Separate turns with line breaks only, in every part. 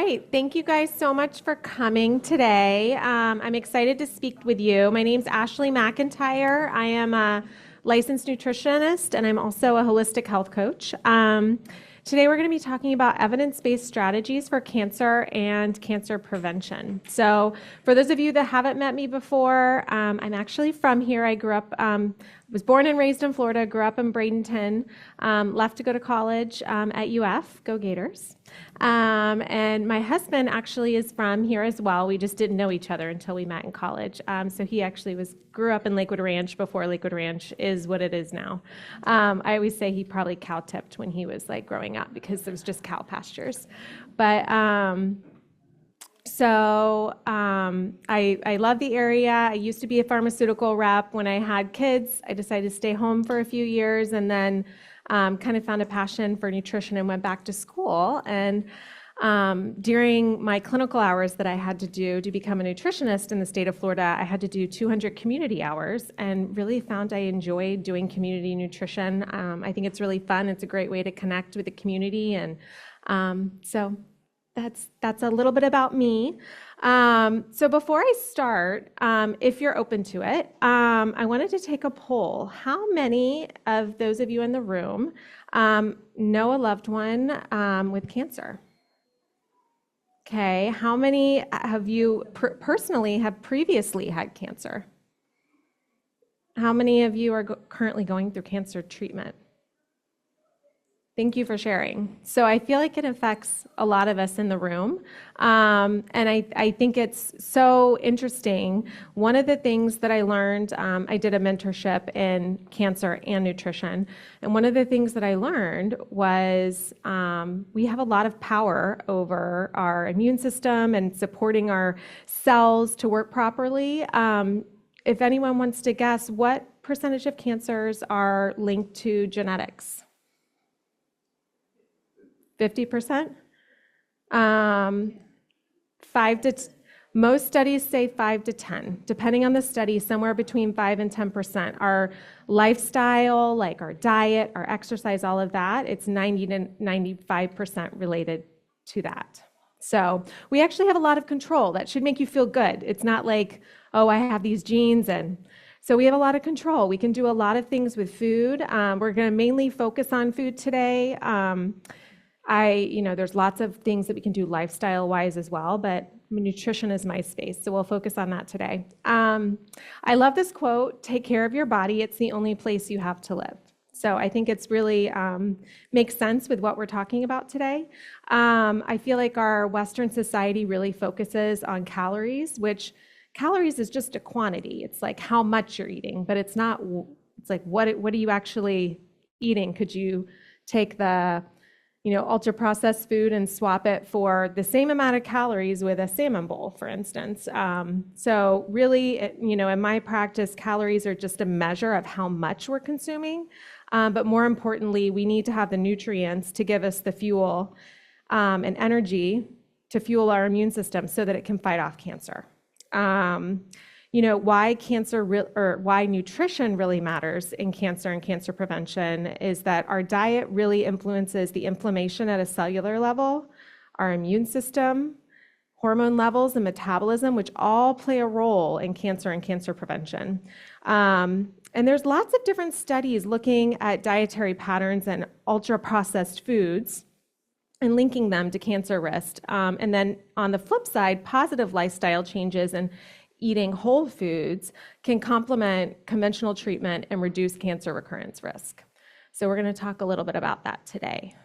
right. Thank you guys so much for coming today. I'm excited to speak with you. My name's Ashley McIntyre. I am a licensed nutritionist and I'm also a holistic health coach. Today we're going to be talking about evidence-based strategies for cancer and cancer prevention. So for those of you that haven't met me before, I'm actually from here. I grew up, was born and raised in Florida, grew up in Bradenton, left to go to college at UF, go Gators. And my husband actually is from here as well. We just didn't know each other until we met in college. So he actually grew up in Lakewood Ranch before Lakewood Ranch is what it is now. I always say he probably cow tipped when he was like growing up because it was just cow pastures. But I love the area. I used to be a pharmaceutical rep. When I had kids, I decided to stay home for a few years and then kind of found a passion for nutrition and went back to school. And during my clinical hours that I had to do to become a nutritionist in the state of Florida, I had to do 200 community hours and really found I enjoyed doing community nutrition. I think it's really fun. It's a great way to connect with the community. And so that's a little bit about me. So before I start, if you're open to it, I wanted to take a poll. How many of those of you in the room know a loved one with cancer? Okay, how many of you personally have previously had cancer? How many of you are currently going through cancer treatment? Thank you for sharing. So I feel like it affects a lot of us in the room. And I think it's so interesting. One of the things that I learned, I did a mentorship in cancer and nutrition. And one of the things that I learned was we have a lot of power over our immune system and supporting our cells to work properly. If anyone wants to guess, what percentage of cancers are linked to genetics? 50%? Most studies say 5 to 10. Depending on the study, somewhere between 5 and 10%. Our lifestyle, like our diet, our exercise, all of that, it's 90 to 95% related to that. So we actually have a lot of control. That should make you feel good. It's not like, oh, I have these genes and so we have a lot of control. We can do a lot of things with food. We're going to mainly focus on food today. There's lots of things that we can do lifestyle-wise as well, but nutrition is my space, so we'll focus on that today. I love this quote, "Take care of your body, it's the only place you have to live." So I think it's really makes sense with what we're talking about today. I feel like our Western society really focuses on calories, which calories is just a quantity. It's like how much you're eating, but it's not, it's like what are you actually eating? Could you take the ultra processed food and swap it for the same amount of calories with a salmon bowl, for instance. So really, in my practice, calories are just a measure of how much we're consuming. But more importantly, we need to have the nutrients to give us the fuel and energy to fuel our immune system so that it can fight off cancer. Why nutrition really matters in cancer and cancer prevention is that our diet really influences the inflammation at a cellular level, our immune system, hormone levels, and metabolism, which all play a role in cancer and cancer prevention. And there's lots of different studies looking at dietary patterns and ultra-processed foods and linking them to cancer risk. And then on the flip side, positive lifestyle changes and eating whole foods can complement conventional treatment and reduce cancer recurrence risk. So we're going to talk a little bit about that today.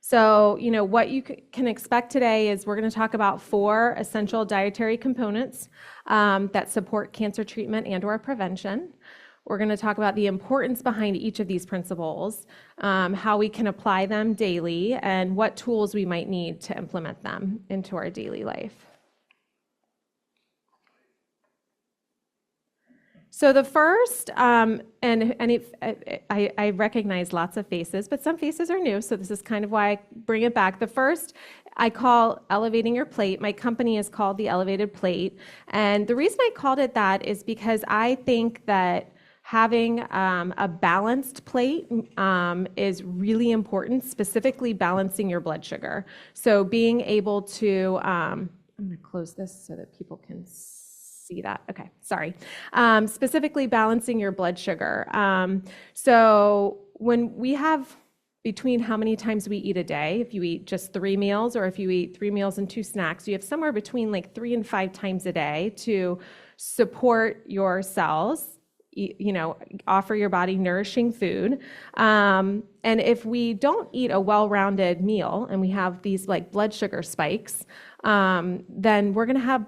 So, what you can expect today is we're going to talk about 4 essential dietary components that support cancer treatment and/or prevention. We're going to talk about the importance behind each of these principles, how we can apply them daily, and what tools we might need to implement them into our daily life. So the first, I recognize lots of faces, but some faces are new, so this is kind of why I bring it back. The first I call Elevating Your Plate. My company is called The Elevated Plate, and the reason I called it that is because I think that having a balanced plate is really important, specifically balancing your blood sugar. So being able to, I'm going to close this so that people can see that. Okay, sorry. Specifically balancing your blood sugar. So when we have between how many times we eat a day, if you eat just 3 meals or if you eat 3 meals and 2 snacks, you have somewhere between like 3 and 5 times a day to support your cells, offer your body nourishing food. And if we don't eat a well-rounded meal and we have these like blood sugar spikes, then we're going to have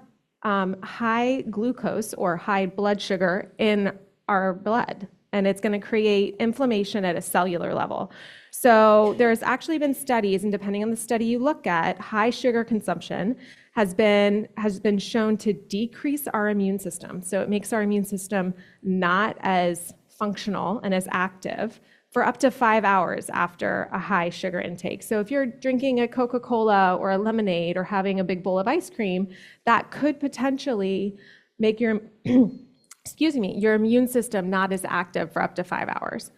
high glucose or high blood sugar in our blood, and it's going to create inflammation at a cellular level. So there's actually been studies, and depending on the study you look at, high sugar consumption has been shown to decrease our immune system. So it makes our immune system not as functional and as active for up to 5 hours after a high sugar intake. So if you're drinking a Coca-Cola or a lemonade or having a big bowl of ice cream, that could potentially make your your immune system not as active for up to 5 hours.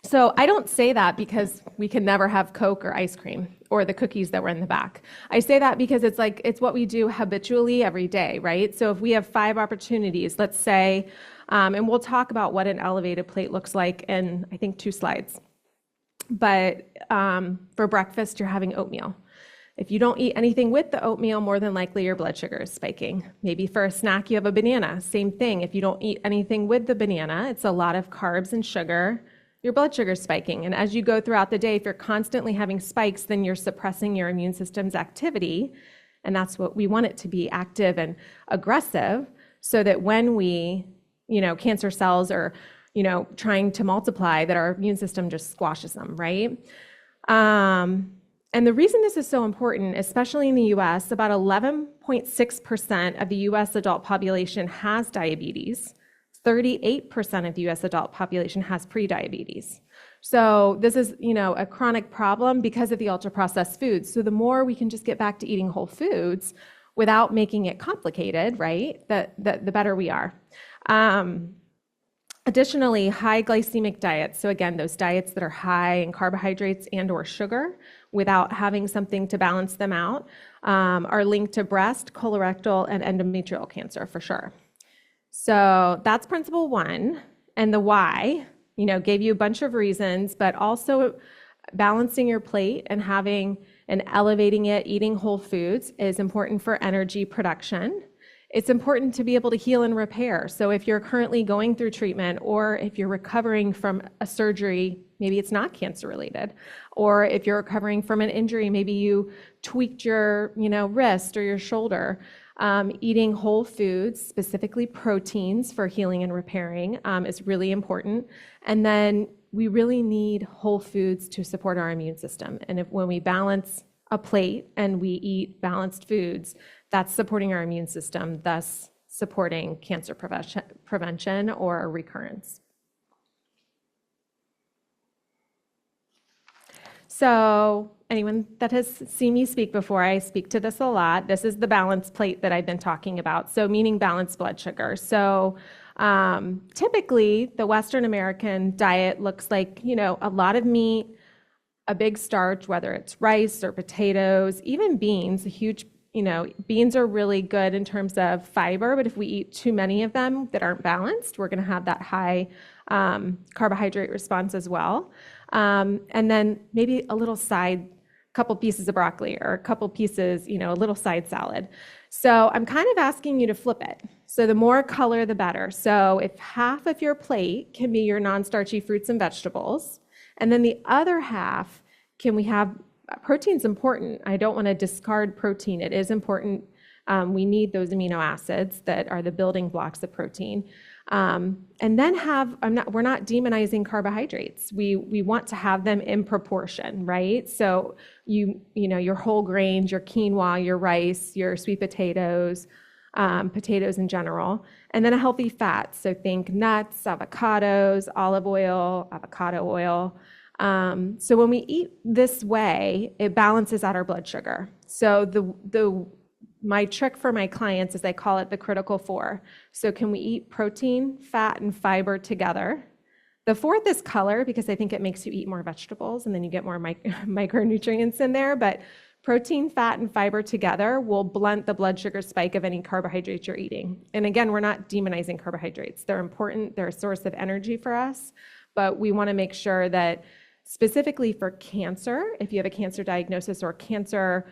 So I don't say that because we can never have Coke or ice cream or the cookies that were in the back. I say that because it's what we do habitually every day, right? So if we have 5 opportunities, let's say, and we'll talk about what an elevated plate looks like in, I think, 2 slides. But for breakfast, you're having oatmeal. If you don't eat anything with the oatmeal, more than likely your blood sugar is spiking. Maybe for a snack, you have a banana. Same thing. If you don't eat anything with the banana, it's a lot of carbs and sugar, your blood sugar is spiking. And as you go throughout the day, if you're constantly having spikes, then you're suppressing your immune system's activity. And that's what we want it to be, active and aggressive, so that when we, cancer cells are, trying to multiply, that our immune system just squashes them, right? And the reason this is so important, especially in the US, about 11.6% of the US adult population has diabetes. 38% of the US adult population has prediabetes. So this is, a chronic problem because of the ultra-processed foods. So the more we can just get back to eating whole foods without making it complicated, right, the better we are. Additionally, high glycemic diets, so again, those diets that are high in carbohydrates and or sugar without having something to balance them out, are linked to breast, colorectal, and endometrial cancer for sure. So that's principle 1. And the why, gave you a bunch of reasons, but also balancing your plate and having and elevating it, eating whole foods is important for energy production. It's important to be able to heal and repair. So if you're currently going through treatment, or if you're recovering from a surgery, maybe it's not cancer related, or if you're recovering from an injury, maybe you tweaked your wrist or your shoulder, eating whole foods, specifically proteins for healing and repairing, is really important. And then we really need whole foods to support our immune system. And when we balance a plate and we eat balanced foods, that's supporting our immune system, thus supporting cancer prevention or recurrence. So anyone that has seen me speak before, I speak to this a lot. This is the balance plate that I've been talking about, so meaning balanced blood sugar. So typically, the Western American diet looks like, a lot of meat, a big starch, whether it's rice or potatoes, even beans, a huge, beans are really good in terms of fiber, but if we eat too many of them that aren't balanced, we're going to have that high carbohydrate response as well. And then maybe a little couple pieces of broccoli or a couple pieces, a little side salad. So I'm kind of asking you to flip it. So the more color, the better. So if half of your plate can be your non-starchy fruits and vegetables, and then the other half, can we have protein's important. I don't want to discard protein. It is important. We need those amino acids that are the building blocks of protein. And then we're not demonizing carbohydrates. We want to have them in proportion, right? So your whole grains, your quinoa, your rice, your sweet potatoes, potatoes in general, and then a healthy fat. So think nuts, avocados, olive oil, avocado oil. So when we eat this way, it balances out our blood sugar. So the my trick for my clients is I call it the critical four. So can we eat protein, fat, and fiber together? The fourth is color, because I think it makes you eat more vegetables and then you get more micronutrients in there. But protein, fat, and fiber together will blunt the blood sugar spike of any carbohydrates you're eating. And again, we're not demonizing carbohydrates. They're important. They're a source of energy for us. But we want to make sure that specifically for cancer, if you have a cancer diagnosis or cancer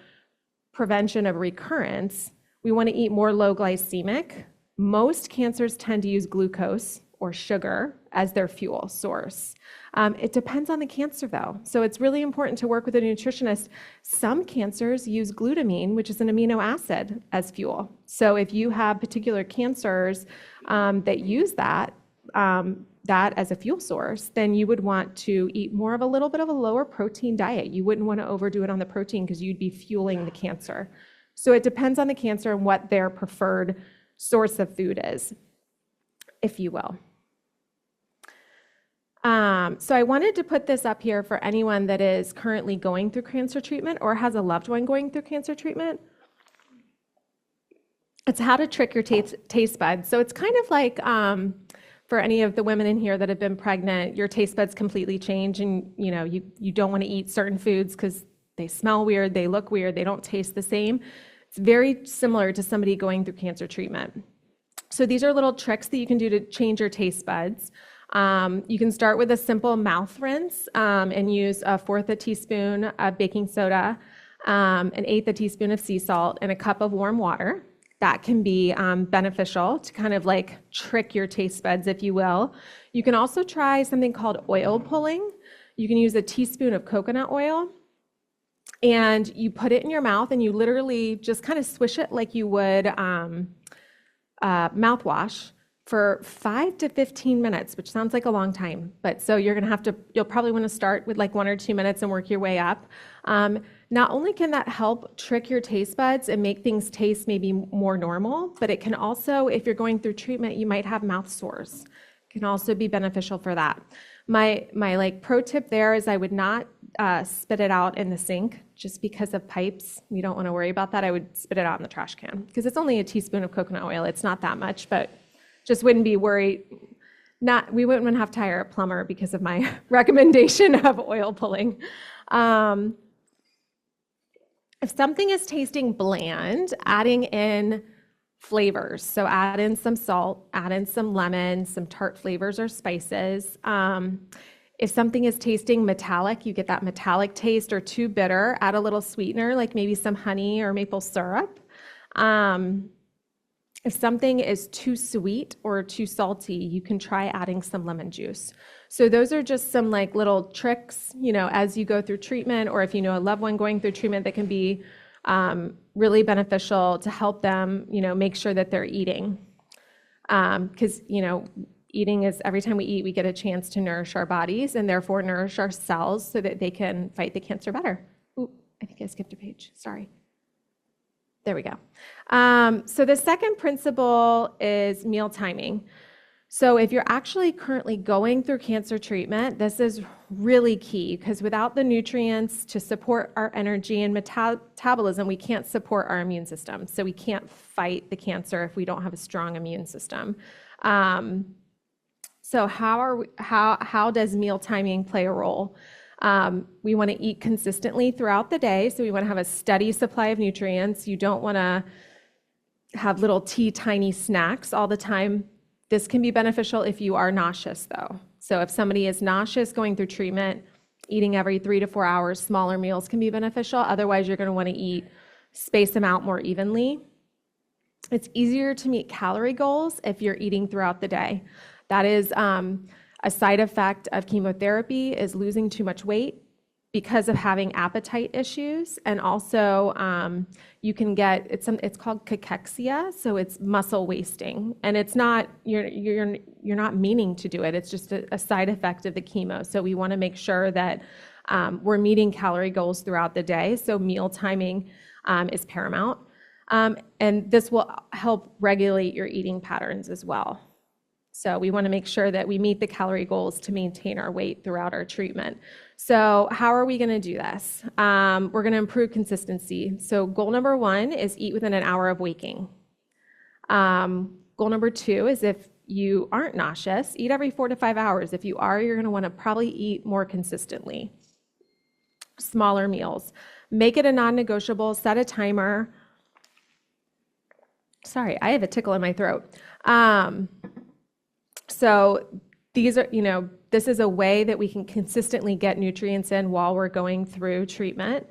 prevention of recurrence, we want to eat more low glycemic. Most cancers tend to use glucose or sugar as their fuel source. It depends on the cancer though. So it's really important to work with a nutritionist. Some cancers use glutamine, which is an amino acid, as fuel. So if you have particular cancers that use that as a fuel source, then you would want to eat more of a little bit of a lower protein diet. You wouldn't want to overdo it on the protein because you'd be fueling the cancer. So it depends on the cancer and what their preferred source of food is, if you will. So I wanted to put this up here for anyone that is currently going through cancer treatment or has a loved one going through cancer treatment. It's how to trick your taste buds. So it's kind of like for any of the women in here that have been pregnant, your taste buds completely change, and you don't want to eat certain foods because they smell weird, they look weird, they don't taste the same. It's very similar to somebody going through cancer treatment. So these are little tricks that you can do to change your taste buds. You can start with a simple mouth rinse and use 1/4 a teaspoon of baking soda, 1/8 a teaspoon of sea salt, and a cup of warm water. That can be beneficial to kind of like trick your taste buds, if you will. You can also try something called oil pulling. You can use a teaspoon of coconut oil, and you put it in your mouth, and you literally just kind of swish it like you would mouthwash for 5 to 15 minutes, which sounds like a long time. But so you'll probably want to start with like 1 or 2 minutes and work your way up. Not only can that help trick your taste buds and make things taste maybe more normal, but it can also, if you're going through treatment, you might have mouth sores. It can also be beneficial for that. My like pro tip there is I would not spit it out in the sink just because of pipes. You don't want to worry about that. I would spit it out in the trash can because it's only a teaspoon of coconut oil. It's not that much, but just wouldn't be worried. We wouldn't have to hire a plumber because of my recommendation of oil pulling. If something is tasting bland, adding in flavors. So add in some salt, add in some lemon, some tart flavors or spices. If something is tasting metallic, you get that metallic taste or too bitter, add a little sweetener, like maybe some honey or maple syrup. If something is too sweet or too salty, you can try adding some lemon juice. So those are just some like little tricks, as you go through treatment, or if you know a loved one going through treatment, that can be really beneficial to help them, make sure that they're eating. Because, eating is, every time we eat, we get a chance to nourish our bodies and therefore nourish our cells so that they can fight the cancer better. Ooh, I think I skipped a page, sorry. There we go. So the second principle is meal timing. So if you're actually currently going through cancer treatment, this is really key because without the nutrients to support our energy and metabolism, we can't support our immune system. So we can't fight the cancer if we don't have a strong immune system. So how does meal timing play a role? We want to eat consistently throughout the day, so we want to have a steady supply of nutrients. You don't want to have little tiny snacks all the time. This can be beneficial if you are nauseous, though. So if somebody is nauseous going through treatment, eating every 3 to 4 hours, smaller meals can be beneficial. Otherwise, you're going to want to space them out more evenly. It's easier to meet calorie goals if you're eating throughout the day. That is a side effect of chemotherapy is losing too much weight because of having appetite issues, and also you can get it's called cachexia, so it's muscle wasting, and it's not you're not meaning to do it. It's just a side effect of the chemo. So we want to make sure that we're meeting calorie goals throughout the day. So meal timing is paramount, and this will help regulate your eating patterns as well. So we want to make sure that we meet the calorie goals to maintain our weight throughout our treatment. So how are we going to do this? We're going to improve consistency. So goal number 1 is eat within an hour of waking. Goal number 2 is if you aren't nauseous, eat every 4 to 5 hours. If you are, you're going to want to probably eat more consistently. Smaller meals. Make it a non-negotiable, set a timer. Sorry, I have a tickle in my throat. So these are, this is a way that we can consistently get nutrients in while we're going through treatment.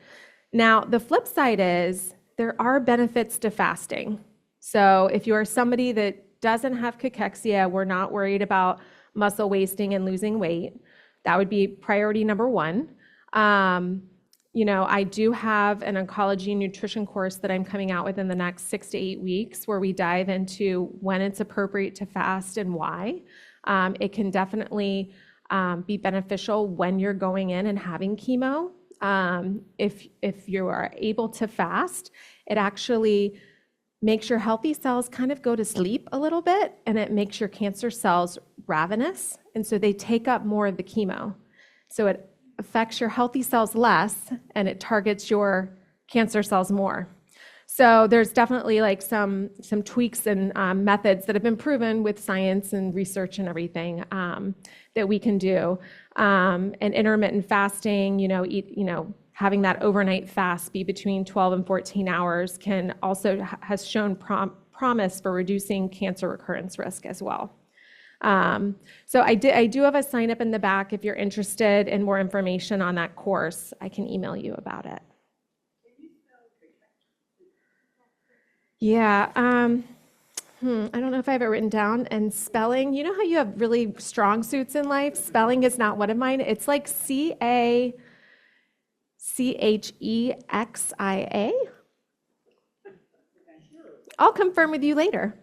Now, the flip side is there are benefits to fasting. So if you are somebody that doesn't have cachexia, we're not worried about muscle wasting and losing weight, that would be priority number 1. I do have an oncology nutrition course that I'm coming out with in the next 6 to 8 weeks where we dive into when it's appropriate to fast and why. It can definitely be beneficial when you're going in and having chemo. If you are able to fast, it actually makes your healthy cells kind of go to sleep a little bit, and it makes your cancer cells ravenous, and so they take up more of the chemo. So it affects your healthy cells less, and it targets your cancer cells more. So there's definitely like some tweaks and methods that have been proven with science and research and everything that we can do. And intermittent fasting, having that overnight fast be between 12 and 14 hours can also has shown promise for reducing cancer recurrence risk as well. So I do have a sign up in the back. If you're interested in more information on that course, I can email you about it. Yeah. I don't know if I have it written down. And spelling, you know how you have really strong suits in life? Spelling is not one of mine. It's like Cachexia. I'll confirm with you later.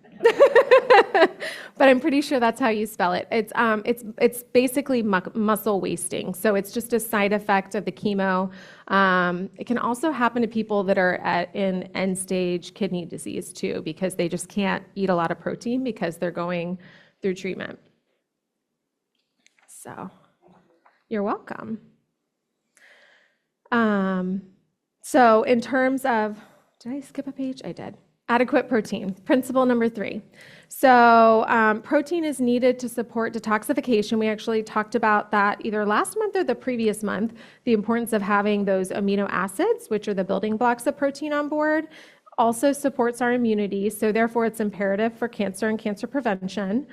But I'm pretty sure that's how you spell it. It's basically muscle wasting. So it's just a side effect of the chemo. It can also happen to people that are in end-stage kidney disease too, because they just can't eat a lot of protein because they're going through treatment. So you're welcome. So in terms of, did I skip a page? I did. Adequate protein, principle number 3. So protein is needed to support detoxification. We actually talked about that either last month or the previous month, the importance of having those amino acids, which are the building blocks of protein on board, also supports our immunity. So therefore it's imperative for cancer and cancer prevention.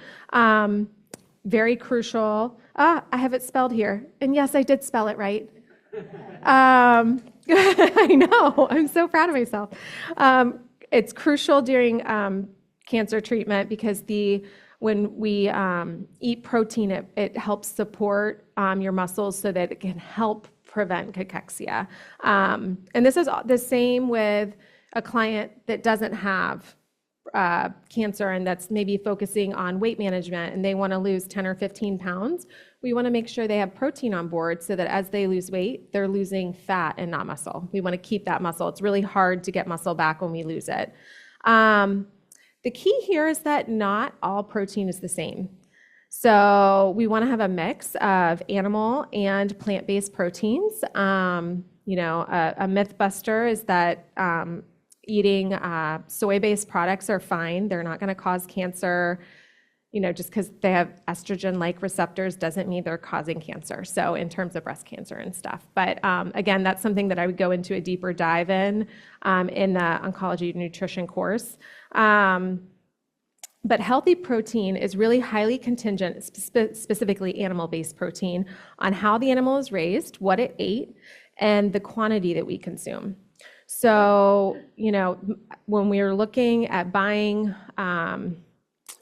Very crucial. I have it spelled here. And yes, I did spell it right. I know, I'm so proud of myself. It's crucial during cancer treatment because when we eat protein, it helps support your muscles so that it can help prevent cachexia. And this is the same with a client that doesn't have cancer and that's maybe focusing on weight management and they want to lose 10 or 15 pounds. We want to make sure they have protein on board so that as they lose weight, they're losing fat and not muscle. We want to keep that muscle. It's really hard to get muscle back when we lose it. The key here is that not all protein is the same. So we want to have a mix of animal and plant-based proteins. A myth buster is that eating soy-based products are fine. They're not going to cause cancer. Just because they have estrogen-like receptors doesn't mean they're causing cancer. So in terms of breast cancer and stuff. But again, that's something that I would go into a deeper dive in the oncology nutrition course. But healthy protein is really highly contingent, specifically animal-based protein, on how the animal is raised, what it ate, and the quantity that we consume. So, when we're looking at buying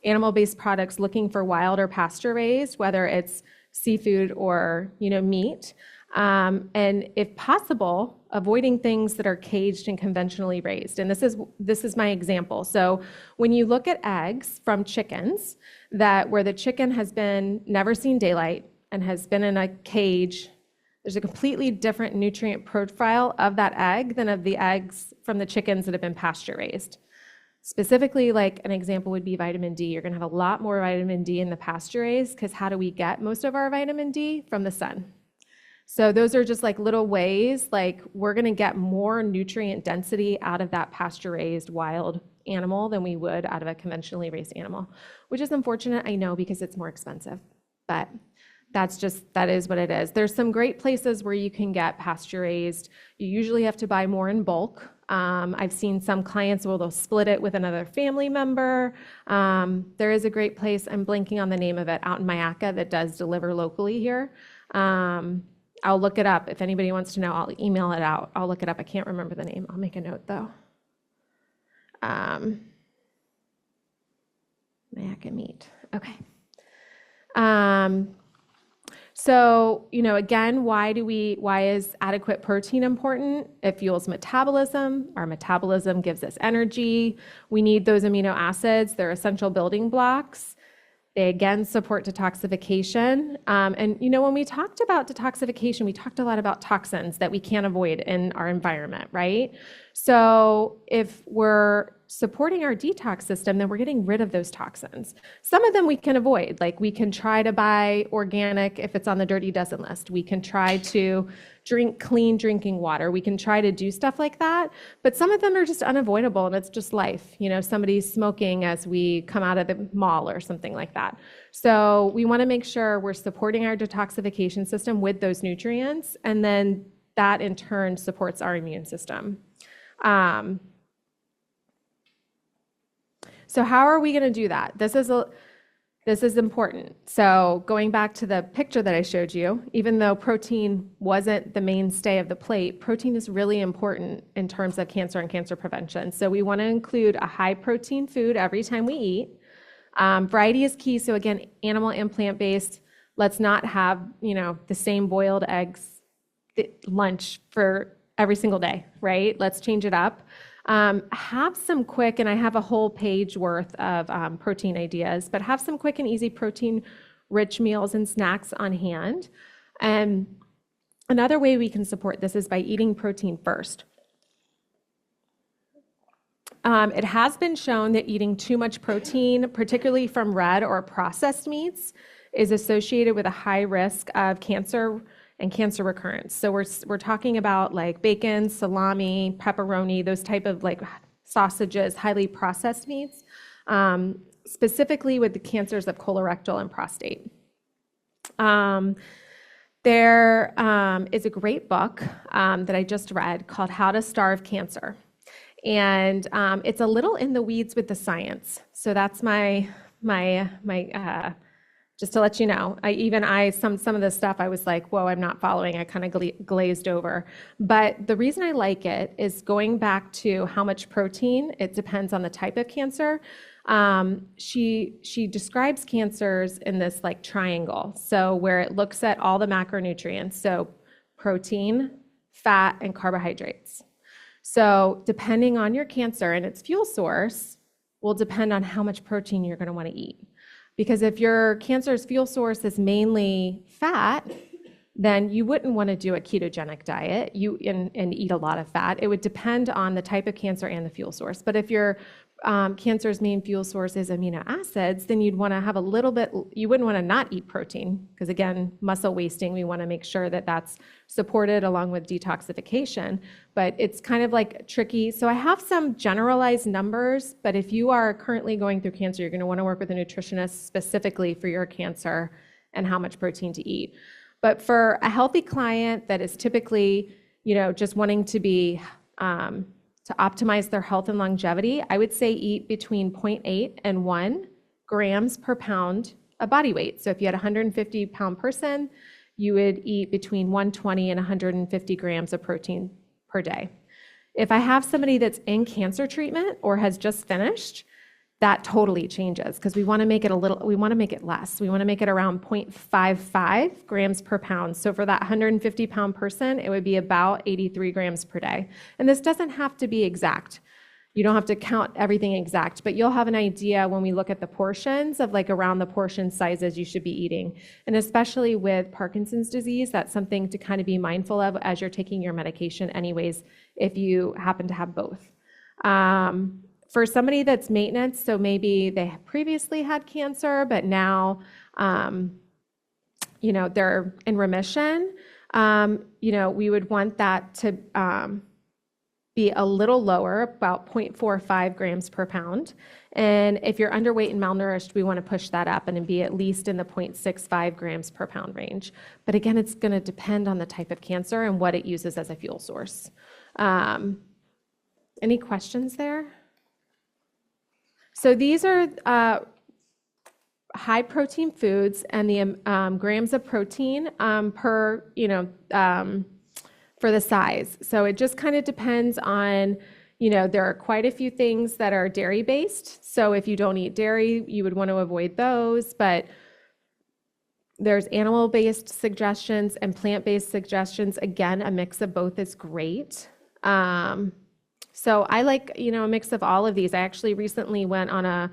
animal-based products, looking for wild or pasture-raised, whether it's seafood or, meat, and if possible, avoiding things that are caged and conventionally raised. And this is my example. So when you look at eggs from chickens, where the chicken has been never seen daylight and has been in a cage, there's a completely different nutrient profile of that egg than of the eggs from the chickens that have been pasture raised. Specifically, like an example would be vitamin D. You're going to have a lot more vitamin D in the pasture raised because how do we get most of our vitamin D? From the sun. So those are just like little ways, like we're going to get more nutrient density out of that pasture raised wild animal than we would out of a conventionally raised animal, which is unfortunate, I know, because it's more expensive. But that is what it is. There's some great places where you can get pasture raised. You usually have to buy more in bulk. I've seen some clients where they'll split it with another family member. There is a great place, I'm blanking on the name of it, out in Mayaca that does deliver locally here. I'll look it up. If anybody wants to know, I'll email it out. I'll look it up. I can't remember the name. I'll make a note though. Mayaca meat. Okay. So, again, why is adequate protein important? It fuels metabolism. Our metabolism gives us energy. We need those amino acids. They're essential building blocks. They again support detoxification. And when we talked about detoxification, we talked a lot about toxins that we can't avoid in our environment, right? So if we're supporting our detox system, then we're getting rid of those toxins. Some of them we can avoid, like we can try to buy organic if it's on the dirty dozen list. We can try to drink clean drinking water. We can try to do stuff like that, but some of them are just unavoidable and it's just life. Somebody's smoking as we come out of the mall or something like that. So we want to make sure we're supporting our detoxification system with those nutrients, and then that in turn supports our immune system. So how are we going to do that? This is important. So going back to the picture that I showed you, even though protein wasn't the mainstay of the plate, protein is really important in terms of cancer and cancer prevention. So we want to include a high protein food every time we eat. Variety is key. So again, animal and plant-based. Let's not have, the same boiled eggs lunch for every single day, right? Let's change it up. Have some quick, and I have a whole page worth of protein ideas, but have some quick and easy protein-rich meals and snacks on hand. And another way we can support this is by eating protein first. It has been shown that eating too much protein, particularly from red or processed meats, is associated with a high risk of cancer and cancer recurrence. So we're talking about like bacon, salami, pepperoni, those type of like sausages, highly processed meats, specifically with the cancers of colorectal and prostate. There is a great book that I just read called How to Starve Cancer. And it's a little in the weeds with the science. So that's my just to let you know, some of the stuff I was like, whoa, I'm not following. I kind of glazed over. But the reason I like it is going back to how much protein, it depends on the type of cancer. She describes cancers in this like triangle. So where it looks at all the macronutrients, so protein, fat, and carbohydrates. So depending on your cancer and its fuel source will depend on how much protein you're going to want to eat. Because if your cancer's fuel source is mainly fat, then you wouldn't want to do a ketogenic diet and eat a lot of fat. It would depend on the type of cancer and the fuel source. But if your cancer's main fuel source is amino acids, then you'd want to have a little bit, you wouldn't want to not eat protein, because again, muscle wasting, we want to make sure that that's supported along with detoxification, but it's kind of like tricky. So I have some generalized numbers, but if you are currently going through cancer, you're going to want to work with a nutritionist specifically for your cancer and how much protein to eat. But for a healthy client that is typically, just wanting to be, to optimize their health and longevity, I would say eat between 0.8 and 1 grams per pound of body weight. So if you had a 150-pound person, you would eat between 120 and 150 grams of protein per day. If I have somebody that's in cancer treatment or has just finished, that totally changes, because we want to make it less. We want to make it around 0.55 grams per pound. So for that 150-pound person, it would be about 83 grams per day. And this doesn't have to be exact. You don't have to count everything exact, but you'll have an idea when we look at the portions of like around the portion sizes you should be eating. And especially with Parkinson's disease, that's something to kind of be mindful of as you're taking your medication anyways, if you happen to have both. For somebody that's maintenance, so maybe they previously had cancer, but now, they're in remission, we would want that to be a little lower, about 0.45 grams per pound. And if you're underweight and malnourished, we want to push that up and be at least in the 0.65 grams per pound range. But again, it's going to depend on the type of cancer and what it uses as a fuel source. Any questions there? So these are high protein foods, and the grams of protein per, for the size. So it just kind of depends on, there are quite a few things that are dairy based. So if you don't eat dairy, you would want to avoid those, but there's animal based suggestions and plant based suggestions. Again, a mix of both is great. So I like, a mix of all of these. I actually recently went on a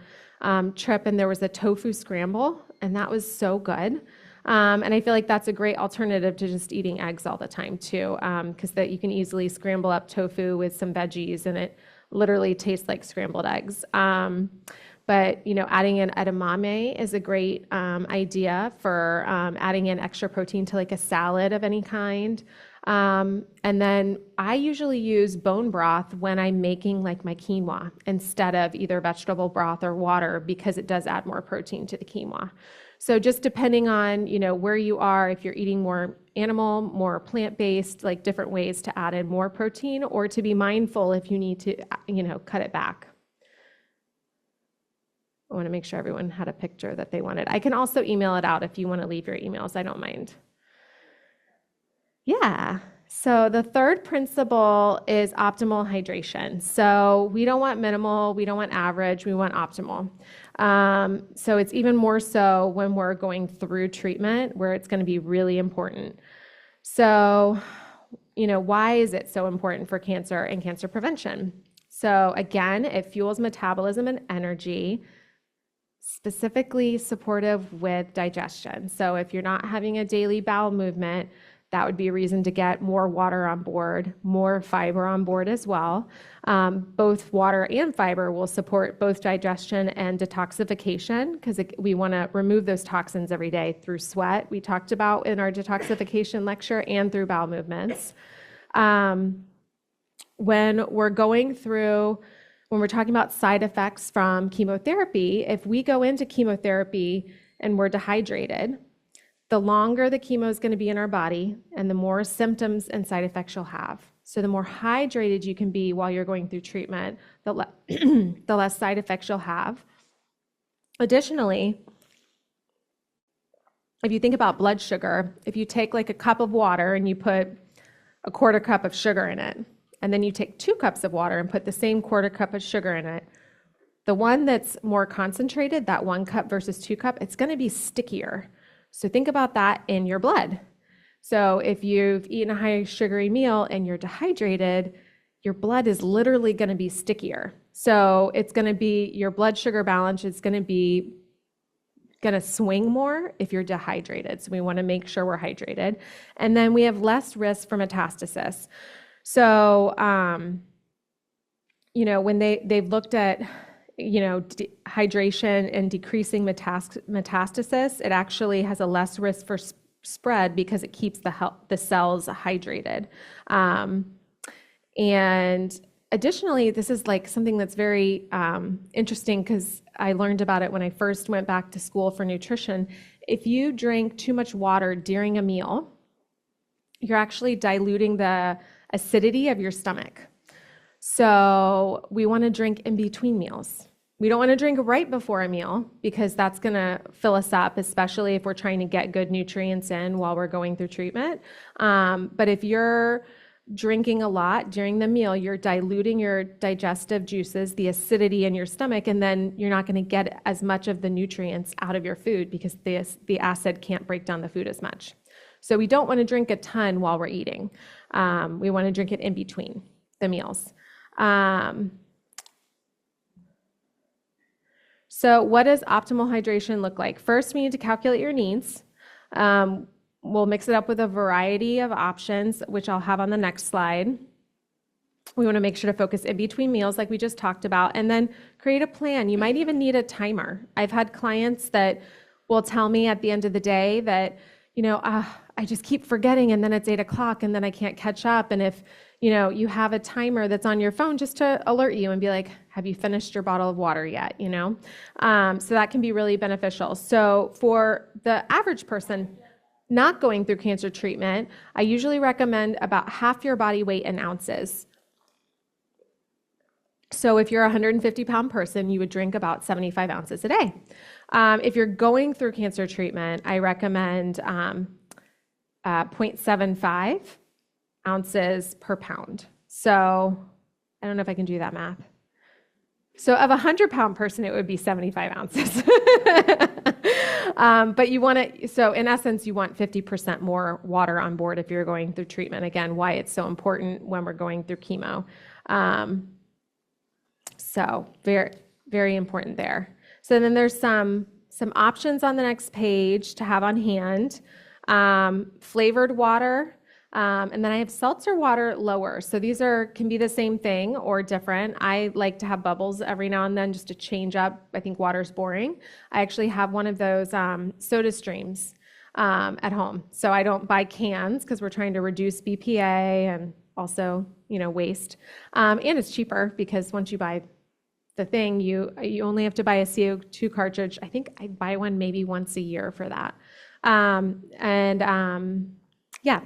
trip and there was a tofu scramble, and that was so good. And I feel like that's a great alternative to just eating eggs all the time too, because that you can easily scramble up tofu with some veggies and it literally tastes like scrambled eggs. But adding in edamame is a great idea for adding in extra protein to like a salad of any kind. And then I usually use bone broth when I'm making like my quinoa instead of either vegetable broth or water, because it does add more protein to the quinoa. So just depending on, where you are, if you're eating more animal, more plant-based, like different ways to add in more protein, or to be mindful if you need to, cut it back. I want to make sure everyone had a picture that they wanted. I can also email it out if you want to leave your emails. I don't mind. Yeah. So the third principle is optimal hydration. So we don't want minimal, we don't want average, we want optimal. So it's even more so when we're going through treatment, where it's going to be really important. So, why is it so important for cancer and cancer prevention? So again, it fuels metabolism and energy, specifically supportive with digestion. So if you're not having a daily bowel movement, that would be a reason to get more water on board, more fiber on board as well. Both water and fiber will support both digestion and detoxification, because we want to remove those toxins every day through sweat, we talked about in our detoxification lecture, and through bowel movements. When we're talking about side effects from chemotherapy, if we go into chemotherapy and we're dehydrated, the longer the chemo is going to be in our body and the more symptoms and side effects you'll have. So the more hydrated you can be while you're going through treatment, the less side effects you'll have. Additionally, if you think about blood sugar, if you take like a cup of water and you put a quarter cup of sugar in it, and then you take 2 cups of water and put the same quarter cup of sugar in it, the one that's more concentrated, that 1 cup versus 2 cup, it's going to be stickier. So think about that in your blood. So if you've eaten a high sugary meal and you're dehydrated, your blood is literally going to be stickier. So it's going to be, your blood sugar balance is going to swing more if you're dehydrated. So we want to make sure we're hydrated. And then we have less risk for metastasis. So, when they've looked at, hydration and decreasing metastasis, it actually has a less risk for spread because it keeps the cells hydrated. And additionally, this is like something that's very interesting, because I learned about it when I first went back to school for nutrition. If you drink too much water during a meal, you're actually diluting the acidity of your stomach. So we want to drink in between meals. We don't want to drink right before a meal, because that's going to fill us up, especially if we're trying to get good nutrients in while we're going through treatment. But if you're drinking a lot during the meal, you're diluting your digestive juices, the acidity in your stomach, and then you're not going to get as much of the nutrients out of your food, because the acid can't break down the food as much. So we don't want to drink a ton while we're eating. We want to drink it in between the meals. So what does optimal hydration look like? First, we need to calculate your needs. We'll mix it up with a variety of options, which I'll have on the next slide. We want to make sure to focus in between meals like we just talked about, and then create a plan. You might even need a timer. I've had clients that will tell me at the end of the day that, I just keep forgetting, and then it's 8 o'clock and then I can't catch up. And if, you have a timer that's on your phone just to alert you and be like, have you finished your bottle of water yet? So that can be really beneficial. So for the average person not going through cancer treatment, I usually recommend about half your body weight in ounces. So if you're a 150-pound person, you would drink about 75 ounces a day. If you're going through cancer treatment, I recommend 0.75 ounces per pound. So I don't know if I can do that math. So of a 100-pound person, it would be 75 ounces. But you want to, so in essence, you want 50% more water on board if you're going through treatment. Again, why it's so important when we're going through chemo. So very, very important there. So then there's some options on the next page to have on hand. Flavored water, and then I have seltzer water lower. So these can be the same thing or different. I like to have bubbles every now and then just to change up. I think water's boring. I actually have one of those soda streams at home. So I don't buy cans because we're trying to reduce BPA and also, waste. And it's cheaper because once you buy the thing, you only have to buy a CO2 cartridge. I think I buy one maybe once a year for that.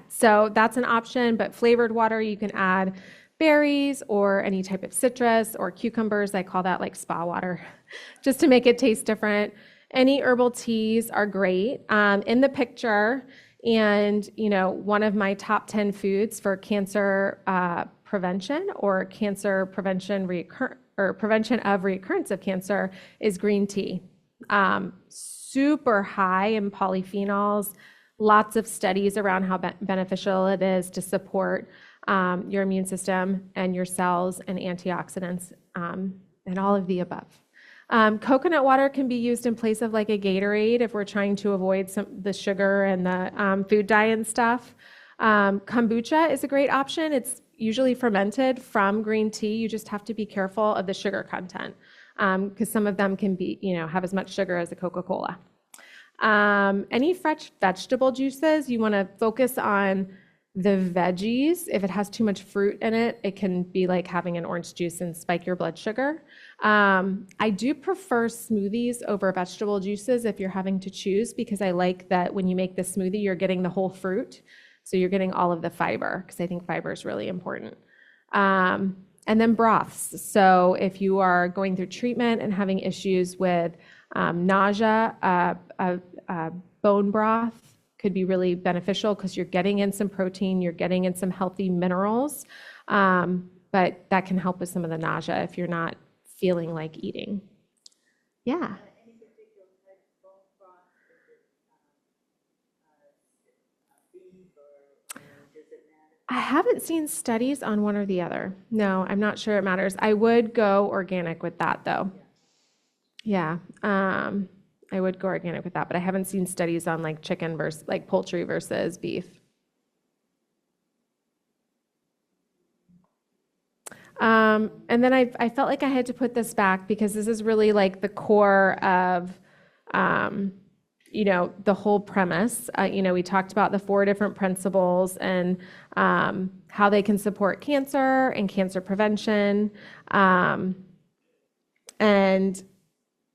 So that's an option, but flavored water, you can add berries or any type of citrus or cucumbers. I call that like spa water, just to make it taste different. Any herbal teas are great. In the picture, and one of my top 10 foods for cancer prevention or cancer prevention prevention of recurrence of cancer is green tea. Super high in polyphenols, lots of studies around how beneficial it is to support your immune system and your cells and antioxidants and all of the above. Coconut water can be used in place of like a Gatorade if we're trying to avoid the sugar and the food dye and stuff. Kombucha is a great option. It's usually fermented from green tea. You just have to be careful of the sugar content because some of them can be, have as much sugar as a Coca-Cola. Any fresh vegetable juices, you want to focus on the veggies. If it has too much fruit in it, it can be like having an orange juice and spike your blood sugar. I do prefer smoothies over vegetable juices if you're having to choose, because I like that when you make the smoothie, you're getting the whole fruit. So you're getting all of the fiber, because I think fiber is really important. And then broths. So if you are going through treatment and having issues with nausea, bone broth could be really beneficial because you're getting in some protein, you're getting in some healthy minerals, but that can help with some of the nausea if you're not feeling like eating. Yeah. I haven't seen studies on one or the other. No, I'm not sure it matters. I would go organic with that though. Yeah. I would go organic with that, but I haven't seen studies on like chicken versus like poultry versus beef. And then I felt like I had to put this back because this is really like the core of, the whole premise. We talked about the 4 different principles and how they can support cancer and cancer prevention. And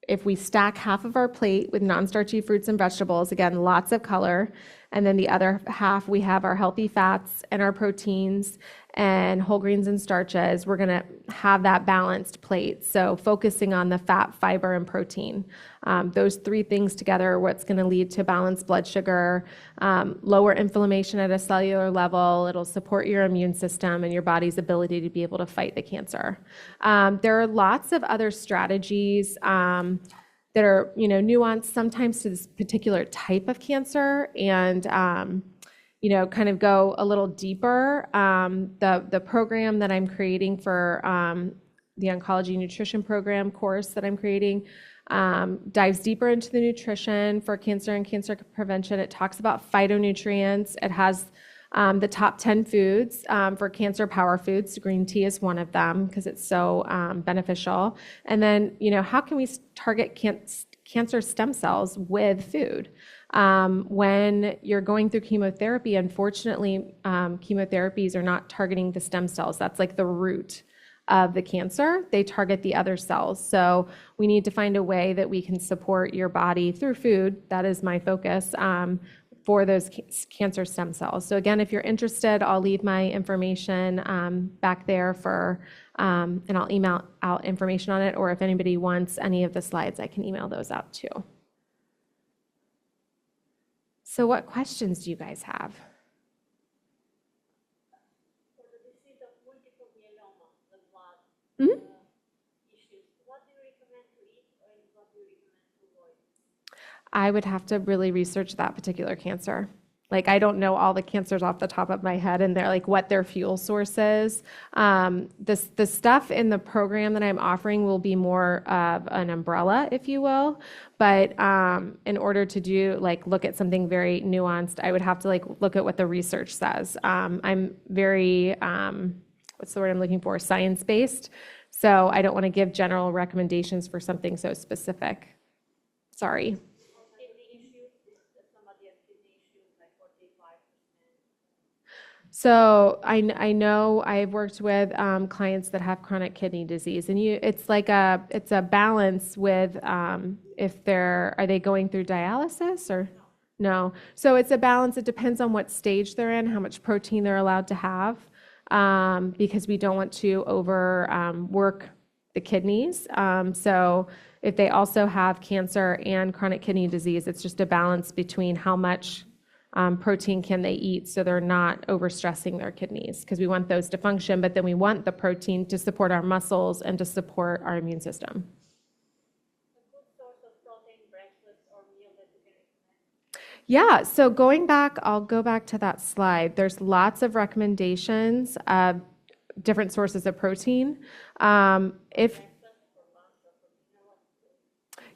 if we stack half of our plate with non-starchy fruits and vegetables, again, lots of color, and then the other half, we have our healthy fats and our proteins and whole grains and starches, we're going to have that balanced plate. So focusing on the fat, fiber, and protein. Those 3 things together are what's going to lead to balanced blood sugar, lower inflammation at a cellular level. It'll support your immune system and your body's ability to be able to fight the cancer. There are lots of other strategies that are, nuanced sometimes to this particular type of cancer and, kind of go a little deeper. The program that I'm creating for the oncology nutrition program course that I'm creating dives deeper into the nutrition for cancer and cancer prevention. It talks about phytonutrients. It has The top 10 foods for cancer power foods, green tea is one of them because it's so beneficial. And then, how can we target cancer stem cells with food? When you're going through chemotherapy, unfortunately, chemotherapies are not targeting the stem cells. That's like the root of the cancer. They target the other cells. So we need to find a way that we can support your body through food. That is my focus for those cancer stem cells. So again, if you're interested, I'll leave my information back there and I'll email out information on it. Or if anybody wants any of the slides, I can email those out too. So what questions do you guys have?
For the disease of multiple myeloma, the blood issues, what do you recommend to eat and what do you recommend to avoid?
I would have to really research that particular cancer. Like, I don't know all the cancers off the top of my head and they're like what their fuel source is. The stuff in the program that I'm offering will be more of an umbrella, if you will. But in order to look at something very nuanced, I would have to look at what the research says. I'm very, what's the word I'm looking for? Science-based. So I don't want to give general recommendations for something so specific. Sorry. So I know I've worked with clients that have chronic kidney disease, and it's a balance with are they going through dialysis or no? So it's a balance. It depends on what stage they're in, how much protein they're allowed to have, because we don't want to work the kidneys. So if they also have cancer and chronic kidney disease, it's just a balance between how much protein can they eat so they're not overstressing their kidneys, because we want those to function, but then we want the protein to support our muscles and to support our immune system.
A good source of protein, breakfast or meal that you can recommend?
Yeah, so I'll go back to that slide. There's lots of recommendations of different sources of protein.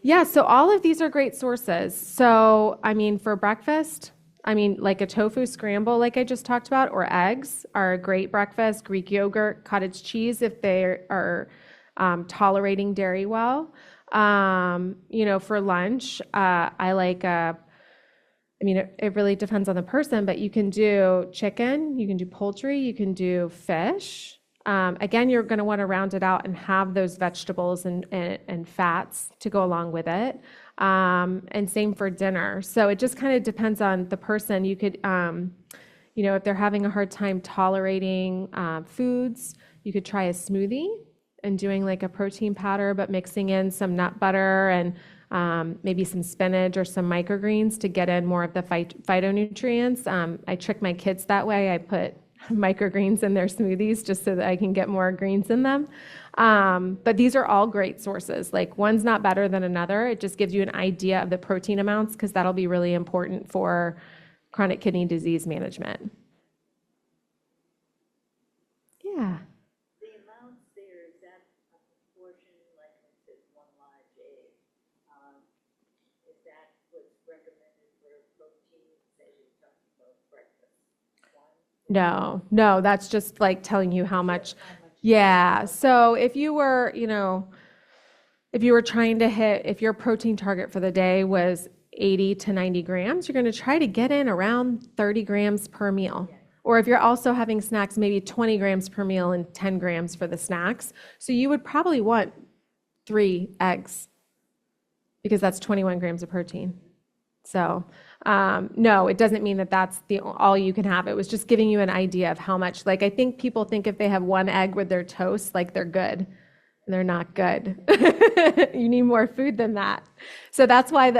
Yeah, so all of these are great sources. So, for breakfast, like a tofu scramble, like I just talked about, or eggs are a great breakfast. Greek yogurt, cottage cheese, if they are tolerating dairy well. For lunch, I like it really depends on the person, but you can do chicken, you can do poultry, you can do fish. Again, you're going to want to round it out and have those vegetables and fats to go along with it. And same for dinner. So it just kind of depends on the person. You could, if they're having a hard time tolerating foods, you could try a smoothie and doing like a protein powder, but mixing in some nut butter and maybe some spinach or some microgreens to get in more of the phytonutrients. I trick my kids that way. I put microgreens in their smoothies just so that I can get more greens in them. But these are all great sources. Like, one's not better than another. It just gives you an idea of the protein amounts, because that'll be really important for chronic kidney disease management. Yeah.
The amounts there, is that a proportion, like if it's one large egg? Is that what's recommended for protein, say you're talking about breakfast?
No, that's just like telling you how much. Yeah. So if you were trying to if your protein target for the day was 80 to 90 grams, you're going to try to get in around 30 grams per meal. Or if you're also having snacks, maybe 20 grams per meal and 10 grams for the snacks. So you would probably want 3 eggs, because that's 21 grams of protein. So no, it doesn't mean that that's all you can have. It was just giving you an idea of how much. Like, I think people think if they have 1 egg with their toast, like they're good. And they're not good. You need more food than that. So that's why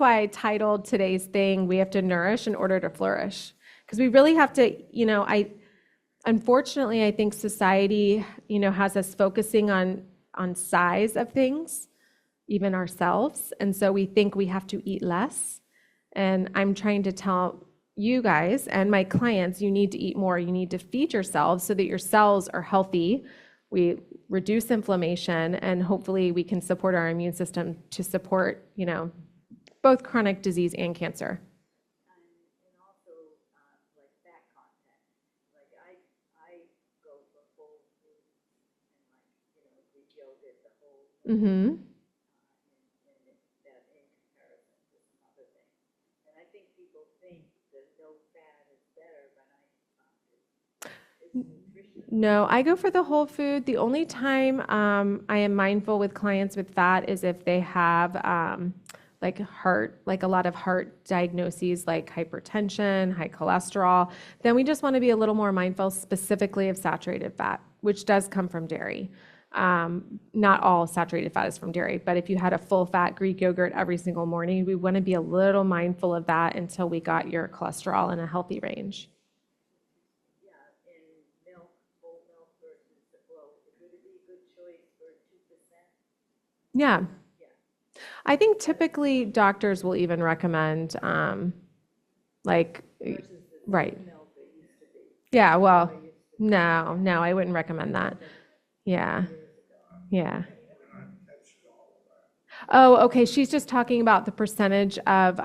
I titled today's thing, "We have to nourish in order to flourish." Because we really have to, unfortunately, I think society, has us focusing on size of things, even ourselves. And so we think we have to eat less. And I'm trying to tell you guys and my clients, you need to eat more. You need to feed yourselves so that your cells are healthy. We reduce inflammation, and hopefully we can support our immune system to support, both chronic disease and cancer.
And also, like fat content. yogurt, the whole,
Mm-hmm.
and that in comparison to some other things. And I think people think that no fat is better, but I found it's nutritious.
No, I go for the whole food. The only time I am mindful with clients with fat is if they have like a lot of heart diagnoses like hypertension, high cholesterol. Then we just want to be a little more mindful specifically of saturated fat, which does come from dairy. Not all saturated fat is from dairy, but if you had a full fat Greek yogurt every single morning, we want to be a little mindful of that until we got your cholesterol in a healthy range.
Yeah, and milk, whole milk versus, well, would it be a good choice for 2%?
Yeah.
Yeah.
I think typically doctors will even recommend, like,
Versus the
right.
milk that used to be.
Yeah, well, no, I wouldn't recommend that. Yeah, yeah. Oh, okay. She's just talking about the percentage of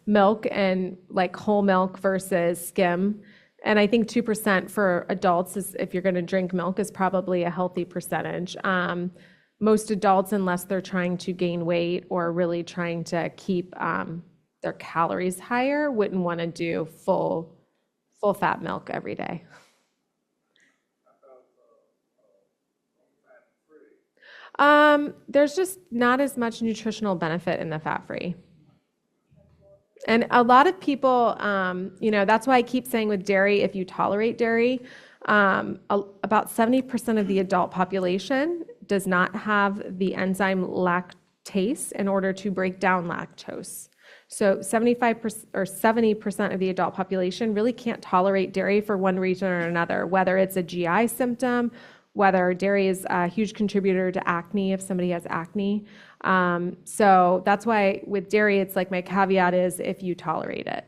milk and like whole milk versus skim. And I think 2% for adults is, if you're going to drink milk, is probably a healthy percentage. Most adults, unless they're trying to gain weight or really trying to keep their calories higher, wouldn't want to do full fat milk every day. There's just not as much nutritional benefit in the fat-free. And a lot of people, that's why I keep saying with dairy, if you tolerate dairy, about 70% of the adult population does not have the enzyme lactase in order to break down lactose. So 75% or 70% of the adult population really can't tolerate dairy for one reason or another, whether it's a GI symptom, whether dairy is a huge contributor to acne if somebody has acne. So that's why with dairy, it's like my caveat is if you tolerate it,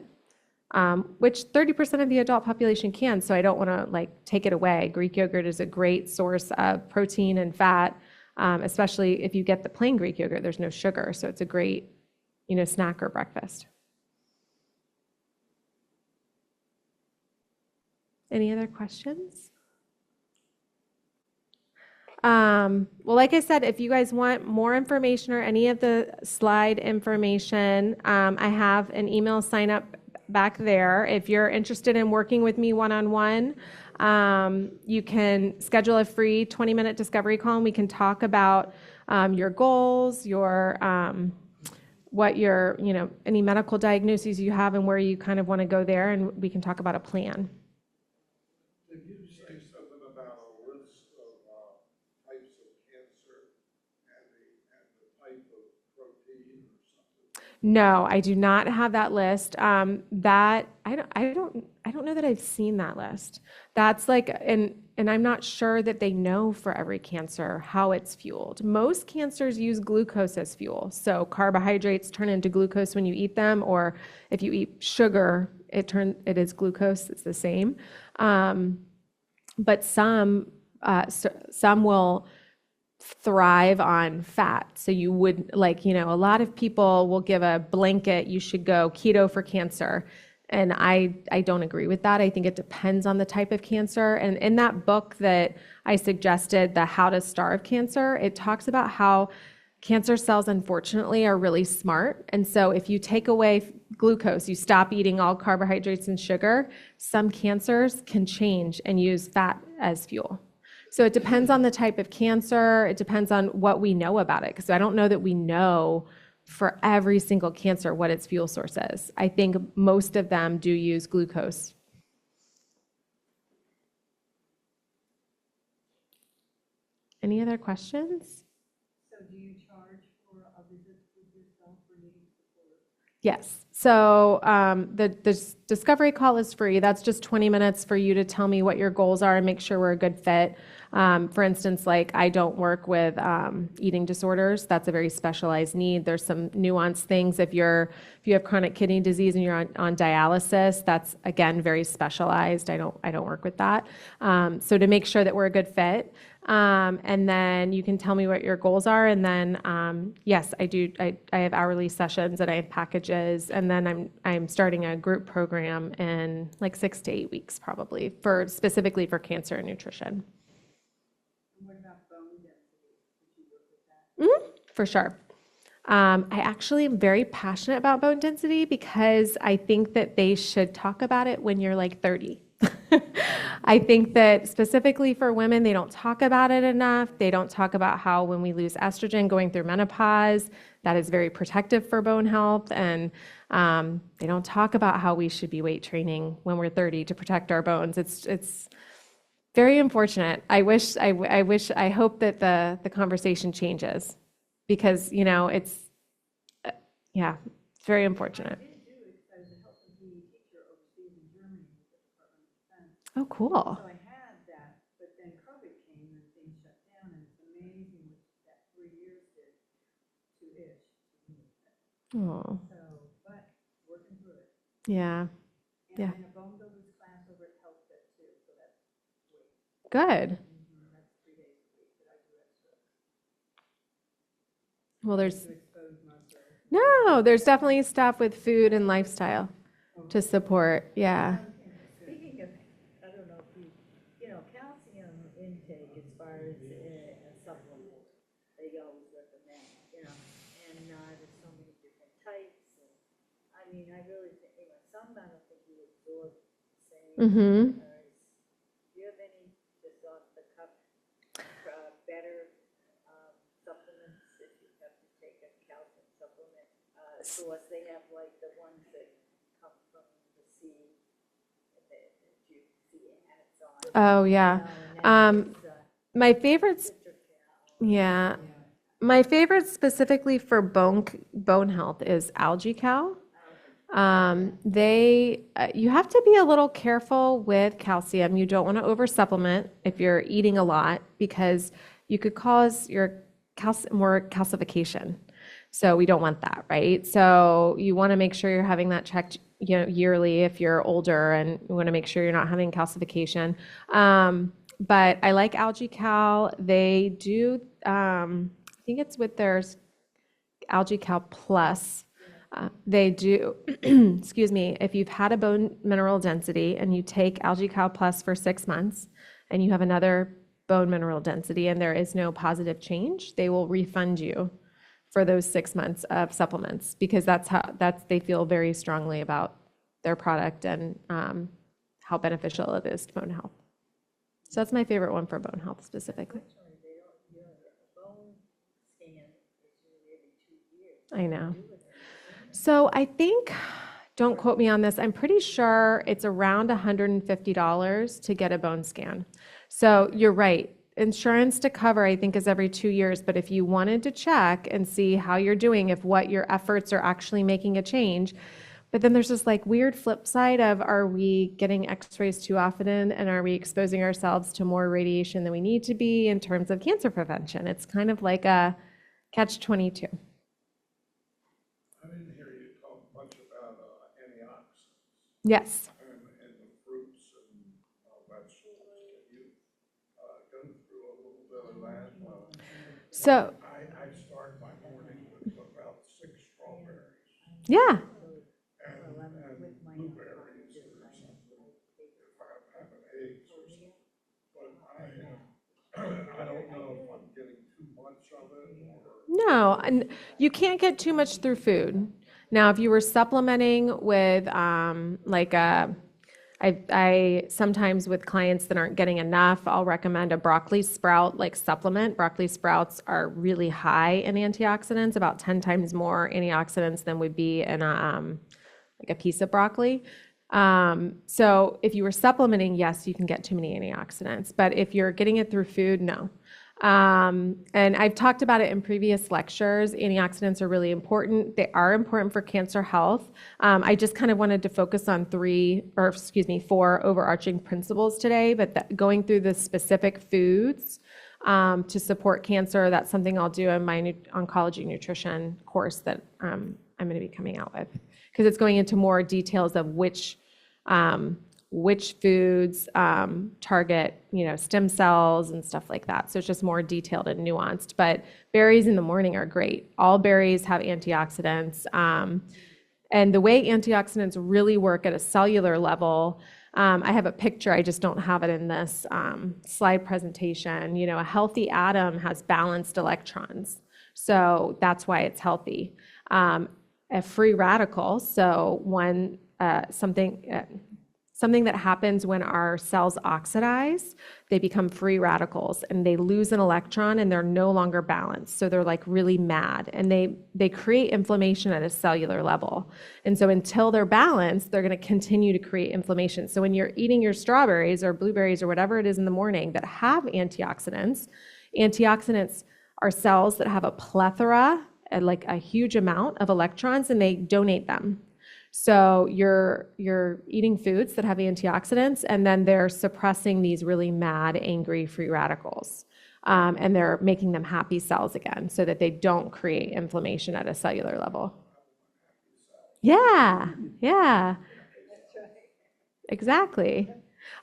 which 30% of the adult population can. So I don't want to like take it away. Greek yogurt is a great source of protein and fat, especially if you get the plain Greek yogurt. There's no sugar, so it's a great, snack or breakfast. Any other questions? Well, like I said, if you guys want more information or any of the slide information, I have an email sign up back there. If you're interested in working with me one-on-one, you can schedule a free 20-minute discovery call and we can talk about your goals, your what your, any medical diagnoses you have and where you kind of want to go there, and we can talk about a plan.
Did you say something about a list of types of cancer and the type of protein or something?
No, I do not have that list. That I don't know that I've seen that list. That's like, and I'm not sure that they know for every cancer how it's fueled. Most cancers use glucose as fuel. So carbohydrates turn into glucose when you eat them, or if you eat sugar, it is glucose. It's the same. But some will thrive on fat. So you would a lot of people will give a blanket, you should go keto for cancer. And I don't agree with that. I think it depends on the type of cancer. And in that book that I suggested, the How to Starve Cancer, it talks about how cancer cells, unfortunately, are really smart. And so if you take away glucose, you stop eating all carbohydrates and sugar, some cancers can change and use fat as fuel. So it depends on the type of cancer. It depends on what we know about it. Because I don't know that we know for every single cancer what its fuel source is. I think most of them do use glucose. Any other questions?
So do you charge for a visit with yourself for needing support?
Yes. So the discovery call is free. That's just 20 minutes for you to tell me what your goals are and make sure we're a good fit. For instance, like I don't work with eating disorders. That's a very specialized need. There's some nuanced things. If you have chronic kidney disease and you're on dialysis, that's again very specialized. I don't work with that. So to make sure that we're a good fit. And then you can tell me what your goals are. And then, yes, I do. I have hourly sessions and I have packages. And then I'm starting a group program in like 6 to 8 weeks, probably specifically for cancer and nutrition.
And what about bone density?
For sure. I actually am very passionate about bone density because I think that they should talk about it when you're like 30. I think that specifically for women, they don't talk about it enough. They don't talk about how when we lose estrogen going through menopause, that is very protective for bone health. And they don't talk about how we should be weight training when we're 30 to protect our bones. It's very unfortunate. I hope that the conversation changes because, you know, it's very unfortunate.
I was a health and PE teacher overseas in Germany with the Department of Defense.
Oh, cool.
So I had that, but then COVID came and things shut down, and it's amazing what that 3 years did to ish.
Oh,
So, but working through it.
yeah,
And
Yeah.
then a bone builders class over at Health Fit too, so that's great.
good.
That's 3 days a week that I do extra
Well, there's,
to expose myself.
no, there's definitely stuff with food and lifestyle to support. Yeah.
Speaking of, I don't know if you know, calcium intake as far as a supplement, they always recommend, you know, and there's so many different types. And I mean, I really think, you know, some I don't think you absorb the same.
Mm-hmm.
Do you have any just off the cuff better supplements if you have to take a calcium supplement source? They have like the ones that come from the sea that you see Amazon.
Oh, yeah. My favorites, yeah. My favorite specifically for bone health is Algae Cow. You have to be a little careful with calcium. You don't want to over supplement if you're eating a lot because you could cause your more calcification. So we don't want that, right? So you want to make sure you're having that checked, you know, yearly if you're older, and you want to make sure you're not having calcification. But I like Algae Cow. They do, I think it's with their Algae Cow Plus. They do, excuse me, if you've had a bone mineral density and you take Algae Cow Plus for 6 months and you have another bone mineral density and there is no positive change, they will refund you for those 6 months of supplements because they feel very strongly about their product and how beneficial it is to bone health. So that's my favorite one for bone health specifically.
Bone scan is usually every 2 years.
I know. So I think, don't quote me on this, I'm pretty sure it's around $150 to get a bone scan. So you're right. Insurance to cover, I think, is every 2 years. But if you wanted to check and see how you're doing, if what your efforts are actually making a change, but then there's this like weird flip side of, are we getting x-rays too often and are we exposing ourselves to more radiation than we need to be in terms of cancer prevention? It's kind of like a catch-22.
I didn't hear you talk much about antioxidants
Yes.
and the fruits and vegetables. Can you go through a little bit of that?
So,
I start my morning with about 6 strawberries
yeah.
and blueberries or something, if I'm having eggs or something. But I don't know if I'm getting too much of it or.
No, and you can't get too much through food. Now, if you were supplementing with I sometimes with clients that aren't getting enough, I'll recommend a broccoli sprout like supplement. Broccoli sprouts are really high in antioxidants, about 10 times more antioxidants than would be in like a piece of broccoli. So if you were supplementing, yes, you can get too many antioxidants. But if you're getting it through food, no. And I've talked about it in previous lectures. Antioxidants are really important. They are important for cancer health. I just kind of wanted to focus on 4 overarching principles today, but going through the specific foods to support cancer, that's something I'll do in my oncology nutrition course that I'm going to be coming out with, because it's going into more details of which foods target, stem cells and stuff like that. So it's just more detailed and nuanced. But berries in the morning are great. All berries have antioxidants. And the way antioxidants really work at a cellular level, I have a picture, I just don't have it in this slide presentation. A healthy atom has balanced electrons, so that's why it's healthy. A free radical, so when something that happens when our cells oxidize, they become free radicals and they lose an electron and they're no longer balanced. So they're like really mad and they create inflammation at a cellular level. And so until they're balanced, they're going to continue to create inflammation. So when you're eating your strawberries or blueberries or whatever it is in the morning that have antioxidants are cells that have a plethora, like a huge amount of electrons, and they donate them. So you're eating foods that have antioxidants, and then they're suppressing these really mad, angry free radicals. And they're making them happy cells again so that they don't create inflammation at a cellular level. Yeah, exactly.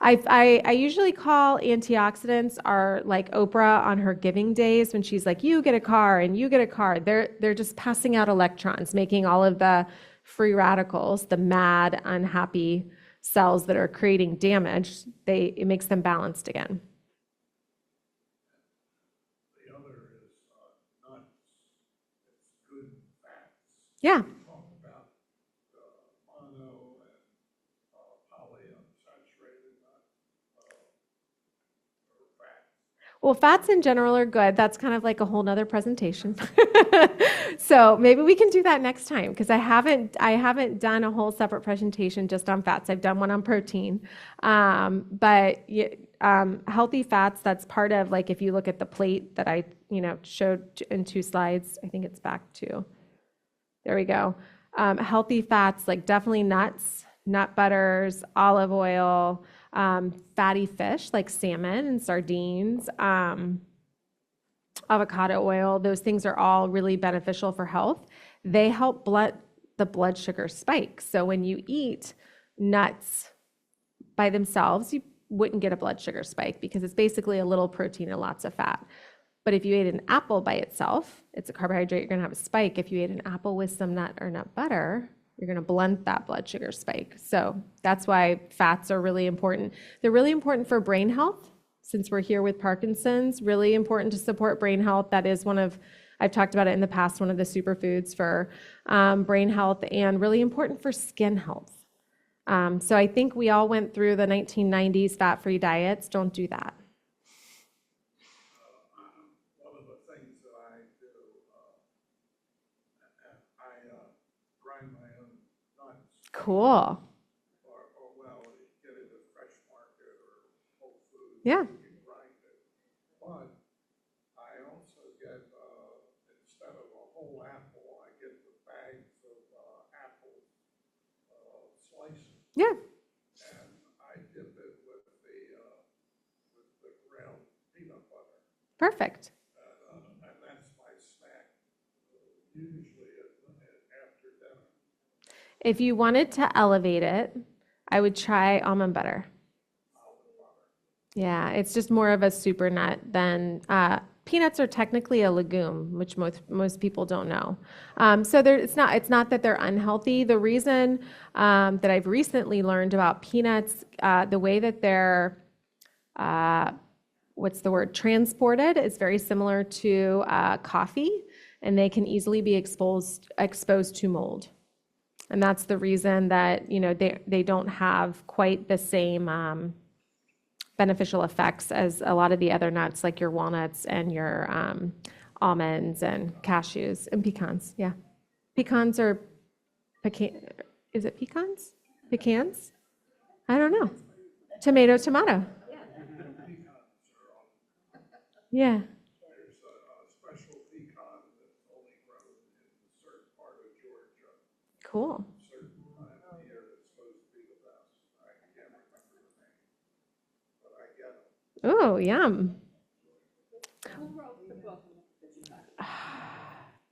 I usually call antioxidants are like Oprah on her giving days when she's like, you get a car and you get a car. They're just passing out electrons, making all of the free radicals, the mad, unhappy cells that are creating damage, it makes them balanced again.
The other is nuts. It's good fats.
Yeah.
We talk about mono and polyunsaturated fats.
Well, fats in general are good. That's kind of like a whole nother presentation. So maybe we can do that next time because I haven't done a whole separate presentation just on fats. I've done one on protein. But healthy fats, that's part of, like, if you look at the plate that I showed in 2 slides, I think it's back 2. There we go. Healthy fats, like definitely nuts, nut butters, olive oil, fatty fish like salmon and sardines, avocado oil. Those things are all really beneficial for health. They help the blood sugar spike. So when you eat nuts by themselves, you wouldn't get a blood sugar spike because it's basically a little protein and lots of fat. But if you ate an apple by itself, it's a carbohydrate, you're going to have a spike. If you ate an apple with some nut or nut butter, you're going to blunt that blood sugar spike. So that's why fats are really important. They're really important for brain health. Since we're here with Parkinson's, really important to support brain health. That is I've talked about it in the past, one of the superfoods for brain health, and really important for skin health. So I think we all went through the 1990s fat-free diets. Don't do that.
One of the things that I do, I grind my own nuts.
Cool.
Well, you get it at Fresh Market or Whole Foods.
Yeah.
You can grind it. But I also get, instead of a whole apple, I get the bags of apple slices.
Yeah.
And I dip it with the ground peanut butter.
Perfect.
And that's my snack, usually after dinner.
If you wanted to elevate it, I would try almond butter. Yeah, it's just more of a super nut than peanuts are technically a legume, which most people don't know. So it's not that they're unhealthy. The reason that I've recently learned about peanuts, the way that they're transported is very similar to coffee, and they can easily be exposed to mold. And that's the reason that they don't have quite the same beneficial effects as a lot of the other nuts, like your walnuts and your almonds and cashews and pecans. Yeah, pecans or is it pecans? Pecans? I don't know. Tomato. Yeah.
There's a special pecan that's only grown in a certain part of Georgia.
Cool.
Certain time of year that's supposed to be the best. I can't remember the name, but I get them.
Oh, yum.
Who wrote the book that you got?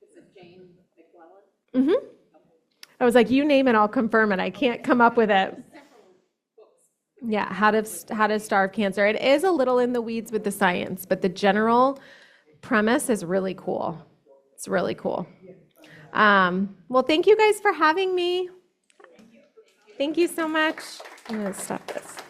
Is it Jane McClellan?
Mm-hmm. I was like, you name it, I'll confirm it. I can't come up with it.
Several books.
Yeah, how to starve cancer. It is a little in the weeds with the science, but the general premise is really cool. It's really cool. Well, thank you guys for having me. Thank you so much. I'm going to stop this.